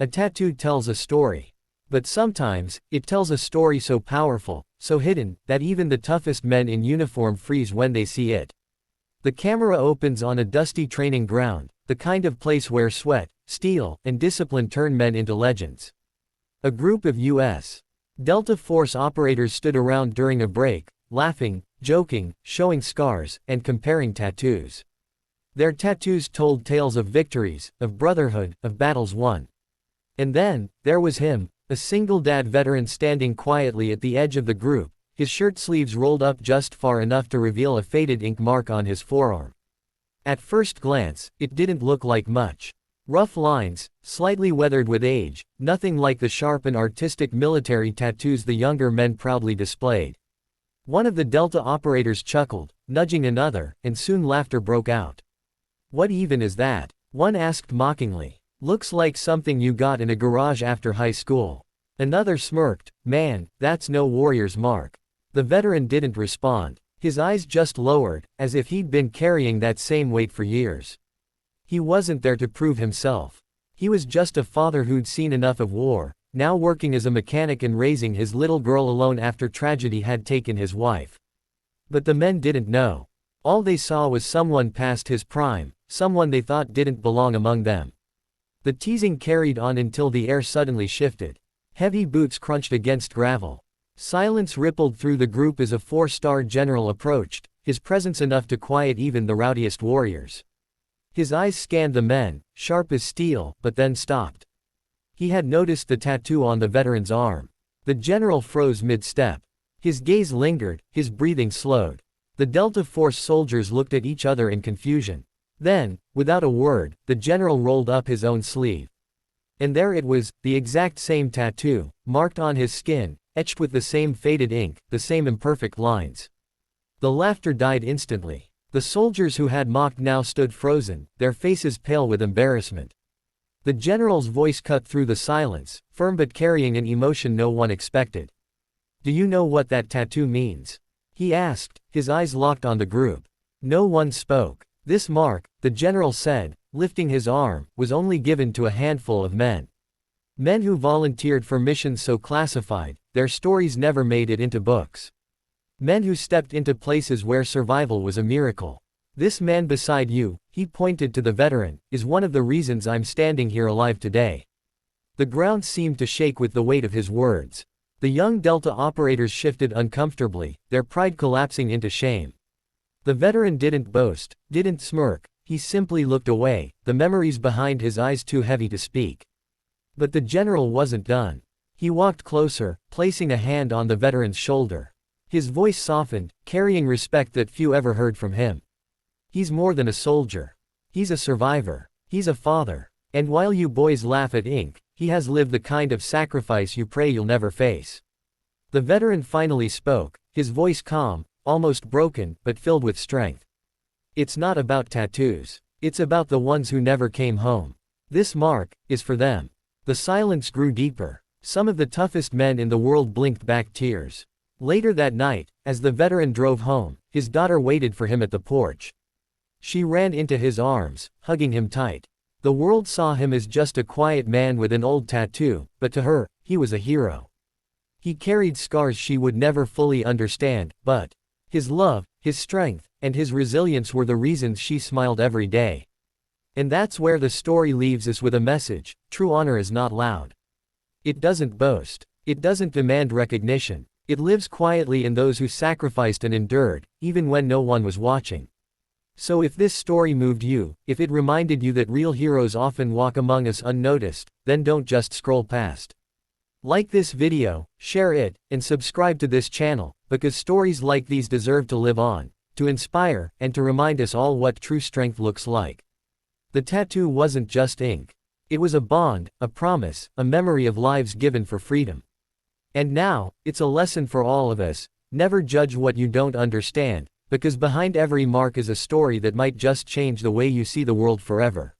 A tattoo tells a story. But sometimes, it tells a story so powerful, so hidden, that even the toughest men in uniform freeze when they see it. The camera opens on a dusty training ground, the kind of place where sweat, steel, and discipline turn men into legends. A group of U.S. Delta Force operators stood around during a break, laughing, joking, showing scars, and comparing tattoos. Their tattoos told tales of victories, of brotherhood, of battles won. And then, there was him, a single-dad veteran standing quietly at the edge of the group, his shirt sleeves rolled up just far enough to reveal a faded ink mark on his forearm. At first glance, it didn't look like much. Rough lines, slightly weathered with age, nothing like the sharp and artistic military tattoos the younger men proudly displayed. One of the Delta operators chuckled, nudging another, and soon laughter broke out. "What even is that?" one asked mockingly. "Looks like something you got in a garage after high school." Another smirked, "Man, that's no warrior's mark." The veteran didn't respond. His eyes just lowered, as if he'd been carrying that same weight for years. He wasn't there to prove himself. He was just a father who'd seen enough of war, now working as a mechanic and raising his little girl alone after tragedy had taken his wife. But the men didn't know. All they saw was someone past his prime, someone they thought didn't belong among them. The teasing carried on until the air suddenly shifted. Heavy boots crunched against gravel. Silence rippled through the group as a four-star general approached, his presence enough to quiet even the rowdiest warriors. His eyes scanned the men, sharp as steel, but then stopped. He had noticed the tattoo on the veteran's arm. The general froze mid-step. His gaze lingered, his breathing slowed. The Delta Force soldiers looked at each other in confusion. Then, without a word, the general rolled up his own sleeve. And there it was, the exact same tattoo, marked on his skin, etched with the same faded ink, the same imperfect lines. The laughter died instantly. The soldiers who had mocked now stood frozen, their faces pale with embarrassment. The general's voice cut through the silence, firm but carrying an emotion no one expected. "Do you know what that tattoo means?" he asked, his eyes locked on the group. No one spoke. "This mark," the general said, lifting his arm, "was only given to a handful of men. Men who volunteered for missions so classified, their stories never made it into books. Men who stepped into places where survival was a miracle. This man beside you," he pointed to the veteran, "is one of the reasons I'm standing here alive today." The ground seemed to shake with the weight of his words. The young Delta operators shifted uncomfortably, their pride collapsing into shame. The veteran didn't boast, didn't smirk, he simply looked away, the memories behind his eyes too heavy to speak. But the general wasn't done. He walked closer, placing a hand on the veteran's shoulder. His voice softened, carrying respect that few ever heard from him. "He's more than a soldier. He's a survivor. He's a father. And while you boys laugh at ink, he has lived the kind of sacrifice you pray you'll never face." The veteran finally spoke, his voice calm, almost broken, but filled with strength. "It's not about tattoos. It's about the ones who never came home. This mark is for them." The silence grew deeper. Some of the toughest men in the world blinked back tears. Later that night, as the veteran drove home, his daughter waited for him at the porch. She ran into his arms, hugging him tight. The world saw him as just a quiet man with an old tattoo, but to her, he was a hero. He carried scars she would never fully understand, but his love, his strength, and his resilience were the reasons she smiled every day. And that's where the story leaves us with a message: true honor is not loud. It doesn't boast. It doesn't demand recognition. It lives quietly in those who sacrificed and endured, even when no one was watching. So if this story moved you, if it reminded you that real heroes often walk among us unnoticed, then don't just scroll past. Like this video, share it, and subscribe to this channel, because stories like these deserve to live on, to inspire, and to remind us all what true strength looks like. The tattoo wasn't just ink. It was a bond, a promise, a memory of lives given for freedom. And now, it's a lesson for all of us: never judge what you don't understand, because behind every mark is a story that might just change the way you see the world forever.